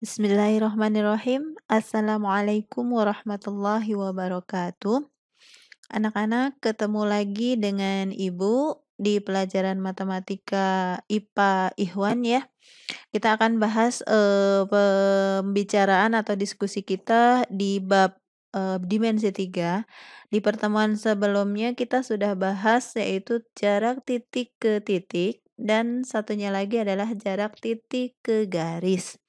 Bismillahirrahmanirrahim. Assalamualaikum warahmatullahi wabarakatuh. Anak-anak, ketemu lagi dengan Ibu di pelajaran matematika IPA Ikhwan ya. Kita akan bahas pembicaraan atau diskusi kita di bab dimensi 3. Di pertemuan sebelumnya kita sudah bahas yaitu jarak titik ke titik dan satunya lagi adalah jarak titik ke garis.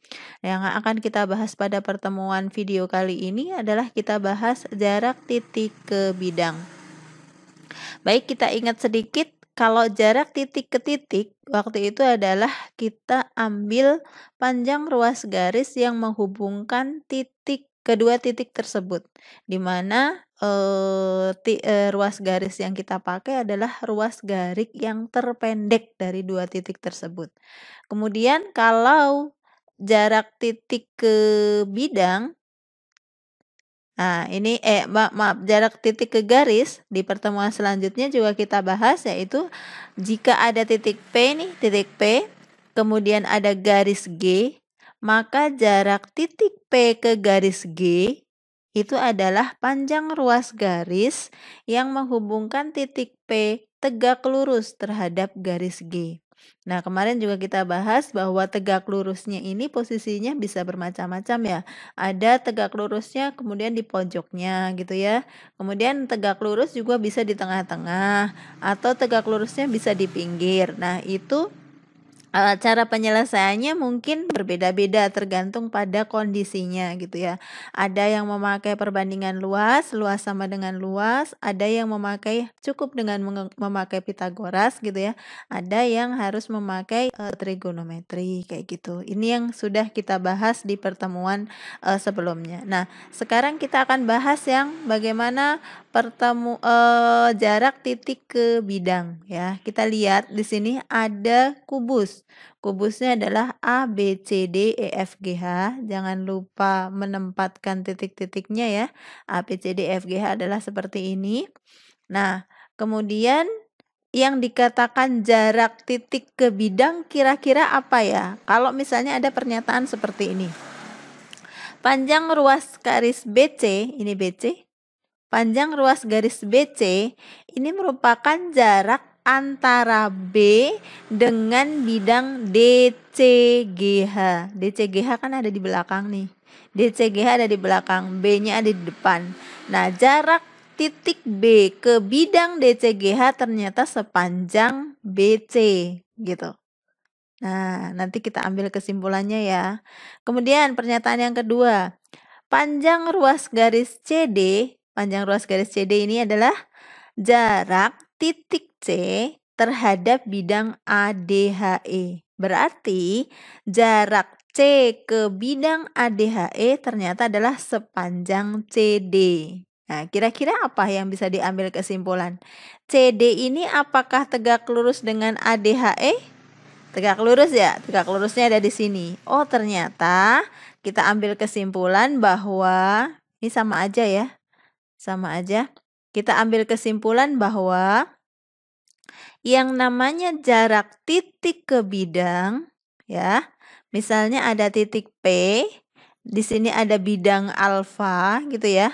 Yang akan kita bahas pada pertemuan video kali ini adalah kita bahas jarak titik ke bidang. Baik, kita ingat sedikit kalau jarak titik ke titik waktu itu adalah kita ambil panjang ruas garis yang menghubungkan kedua titik tersebut, di mana ruas garis yang kita pakai adalah ruas garis yang terpendek dari dua titik tersebut. Kemudian kalau jarak titik ke bidang, nah ini maaf, jarak titik ke garis di pertemuan selanjutnya juga kita bahas, yaitu jika ada titik P nih, titik P, kemudian ada garis G, maka jarak titik P ke garis G itu adalah panjang ruas garis yang menghubungkan titik P tegak lurus terhadap garis G. Nah, kemarin juga kita bahas bahwa tegak lurusnya ini posisinya bisa bermacam-macam ya. Ada tegak lurusnya kemudian di pojoknya gitu ya. Kemudian tegak lurus juga bisa di tengah-tengah atau tegak lurusnya bisa di pinggir. Nah, itu cara penyelesaiannya mungkin berbeda-beda tergantung pada kondisinya gitu ya. Ada yang memakai perbandingan luas sama dengan luas, ada yang memakai cukup dengan memakai Pitagoras gitu ya. Ada yang harus memakai trigonometri kayak gitu. Ini yang sudah kita bahas di pertemuan sebelumnya. Nah, sekarang kita akan bahas yang bagaimana jarak titik ke bidang ya. Kita lihat di sini ada kubus. Kubusnya adalah A, B, C, D, E, F, G, H. Jangan lupa menempatkan titik-titiknya ya. A, B, C, D, E, F, G, H adalah seperti ini. Nah, kemudian yang dikatakan jarak titik ke bidang kira-kira apa ya? Kalau misalnya ada pernyataan seperti ini. Panjang ruas garis BC, ini BC. Panjang ruas garis BC ini merupakan jarak antara B dengan bidang DCGH. DCGH kan ada di belakang nih. DCGH ada di belakang, B-nya ada di depan. Nah, jarak titik B ke bidang DCGH ternyata sepanjang BC gitu. Nah, nanti kita ambil kesimpulannya ya. Kemudian pernyataan yang kedua. Panjang ruas garis CD ini adalah jarak titik C terhadap bidang ADHE. Berarti jarak C ke bidang ADHE ternyata adalah sepanjang CD. Nah, kira-kira apa yang bisa diambil kesimpulan? CD ini apakah tegak lurus dengan ADHE? Tegak lurus ya, tegak lurusnya ada di sini. Oh, ternyata kita ambil kesimpulan bahwa ini sama aja ya. Sama aja. Kita ambil kesimpulan bahwa yang namanya jarak titik ke bidang ya. Misalnya ada titik P, di sini ada bidang alfa gitu ya.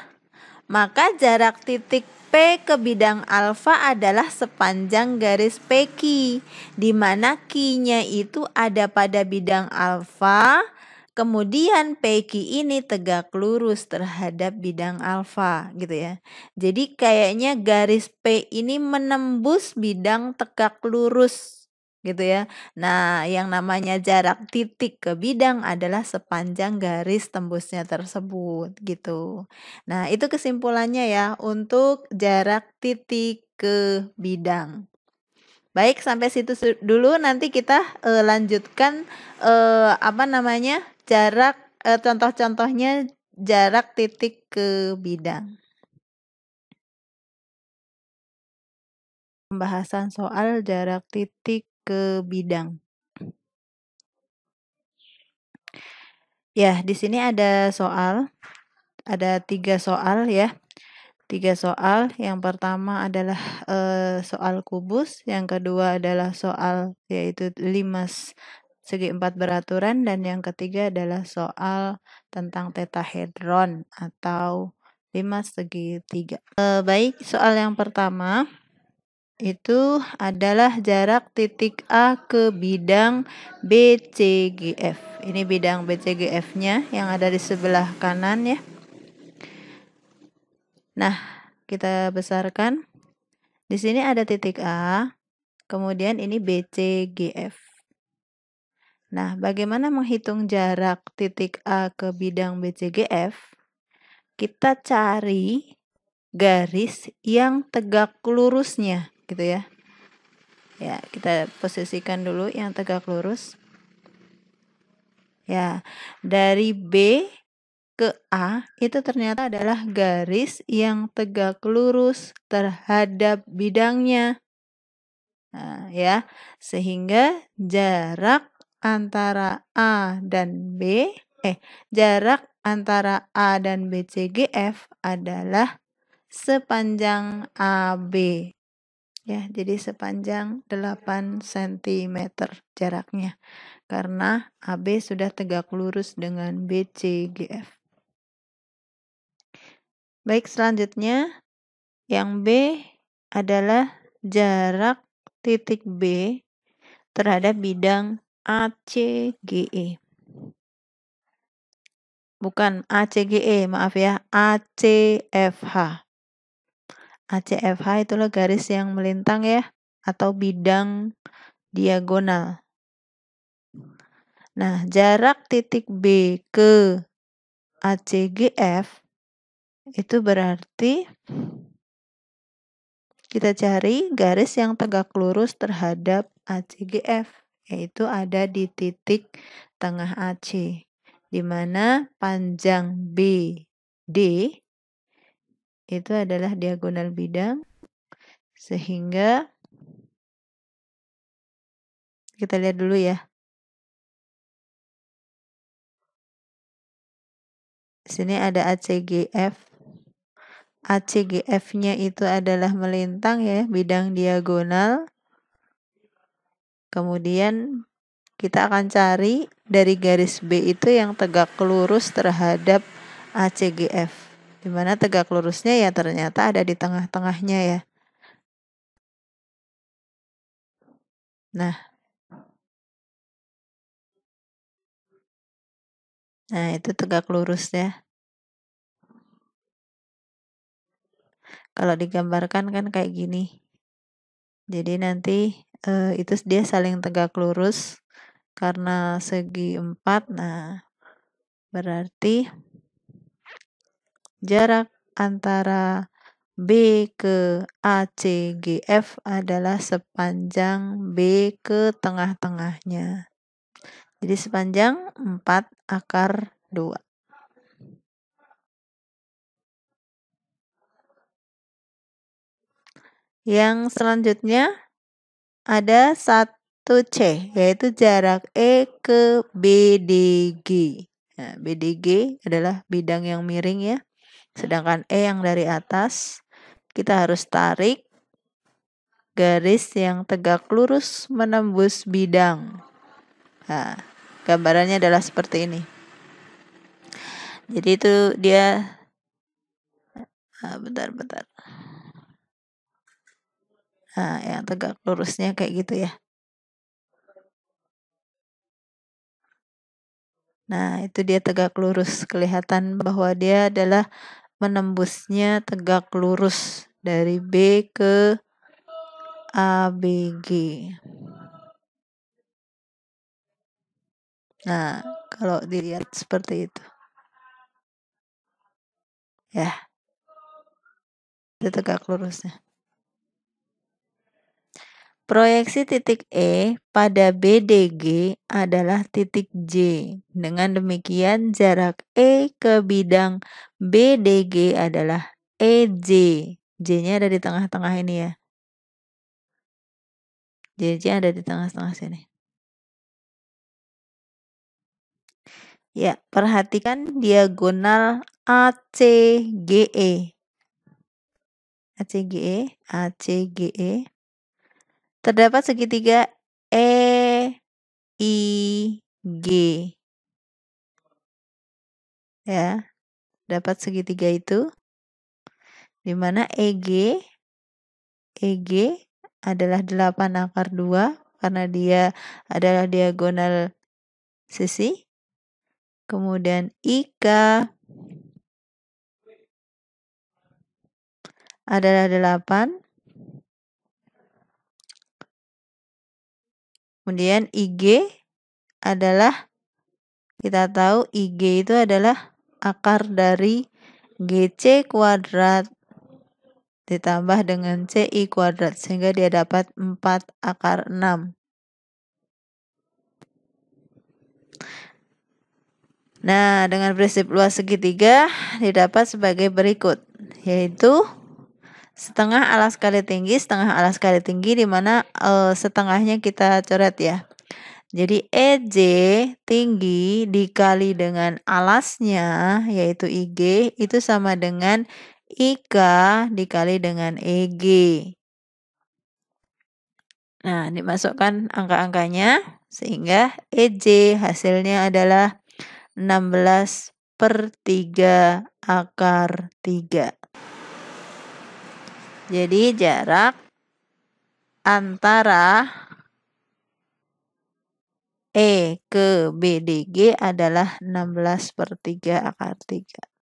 Maka jarak titik P ke bidang alfa adalah sepanjang garis PQ, di mana Q-nya itu ada pada bidang alfa, kemudian PQ ini tegak lurus terhadap bidang alfa gitu ya. Jadi kayaknya garis P ini menembus bidang tegak lurus gitu ya. Nah, yang namanya jarak titik ke bidang adalah sepanjang garis tembusnya tersebut gitu. Nah, itu kesimpulannya ya untuk jarak titik ke bidang. Baik, sampai situ dulu, nanti kita lanjutkan jarak contoh-contohnya jarak titik ke bidang. Pembahasan soal jarak titik ke bidang. Ya, di sini ada soal, ada 3 soal ya. 3 soal. Yang pertama adalah soal kubus, yang kedua adalah soal yaitu 5 segi 4 beraturan, dan yang ketiga adalah soal tentang tetahedron atau 5 segi 3. Baik, soal yang pertama itu adalah jarak titik A ke bidang BCGF. Ini bidang BCGF-nya yang ada di sebelah kanan ya. Nah, kita besarkan. Di sini ada titik A, kemudian ini BCGF. Nah, bagaimana menghitung jarak titik A ke bidang BCGF? Kita cari garis yang tegak lurusnya, gitu ya. Ya, kita posisikan dulu yang tegak lurus. Ya, dari B ke A itu ternyata adalah garis yang tegak lurus terhadap bidangnya. Nah, ya, sehingga jarak antara A dan B, jarak antara A dan BCGF adalah sepanjang AB. Ya, jadi sepanjang 8 cm jaraknya. Karena AB sudah tegak lurus dengan BCGF. Baik, selanjutnya yang B adalah jarak titik B terhadap bidang ACGE. Bukan ACGE, maaf ya, ACFH. ACFH itulah garis yang melintang ya, atau bidang diagonal. Nah, jarak titik B ke ACGF itu berarti kita cari garis yang tegak lurus terhadap ACGF, yaitu ada di titik tengah AC, di mana panjang BD itu adalah diagonal bidang, sehingga kita lihat dulu ya. Di sini ada ACGF. ACGF-nya itu adalah melintang ya, bidang diagonal. Kemudian kita akan cari dari garis B itu yang tegak lurus terhadap ACGF. Di mana tegak lurusnya ya ternyata ada di tengah-tengahnya ya. Nah, itu tegak lurus ya. Kalau digambarkan kan kayak gini. Jadi nanti itu dia saling tegak lurus karena segi 4. Nah, berarti jarak antara B ke ACGF adalah sepanjang B ke tengah-tengahnya. Jadi sepanjang 4/2. Yang selanjutnya ada 1C, yaitu jarak E ke BDG. Nah, BDG adalah bidang yang miring ya. Sedangkan E yang dari atas, kita harus tarik garis yang tegak lurus menembus bidang. Nah, gambarannya adalah seperti ini. Jadi itu dia, bentar. Nah, yang tegak lurusnya kayak gitu ya. Nah, itu dia tegak lurus. Kelihatan bahwa dia adalah menembusnya tegak lurus dari B ke ABG. Nah, kalau dilihat seperti itu. Ya. Itu tegak lurusnya. Proyeksi titik E pada BDG adalah titik J. Dengan demikian, jarak E ke bidang BDG adalah EJ. J-nya ada di tengah-tengah ini ya. J ada di tengah-tengah sini. Ya, perhatikan diagonal ACGE. ACGE. Terdapat segitiga EIGH. EG. Ya, dapat segitiga itu. Di mana EG adalah 8/2 karena dia adalah diagonal sisi. Kemudian IK adalah 8. Kemudian IG adalah, kita tahu IG itu adalah akar dari GC kuadrat ditambah dengan CI kuadrat, sehingga dia dapat 4/6. Nah, dengan prinsip luas segitiga didapat sebagai berikut, yaitu setengah alas kali tinggi, di mana setengahnya kita coret ya. Jadi EJ tinggi dikali dengan alasnya yaitu IG itu sama dengan IK dikali dengan EG. Nah, dimasukkan angka-angkanya sehingga EJ hasilnya adalah 16/3/3. Jadi jarak antara E ke BDG adalah 16/3/3.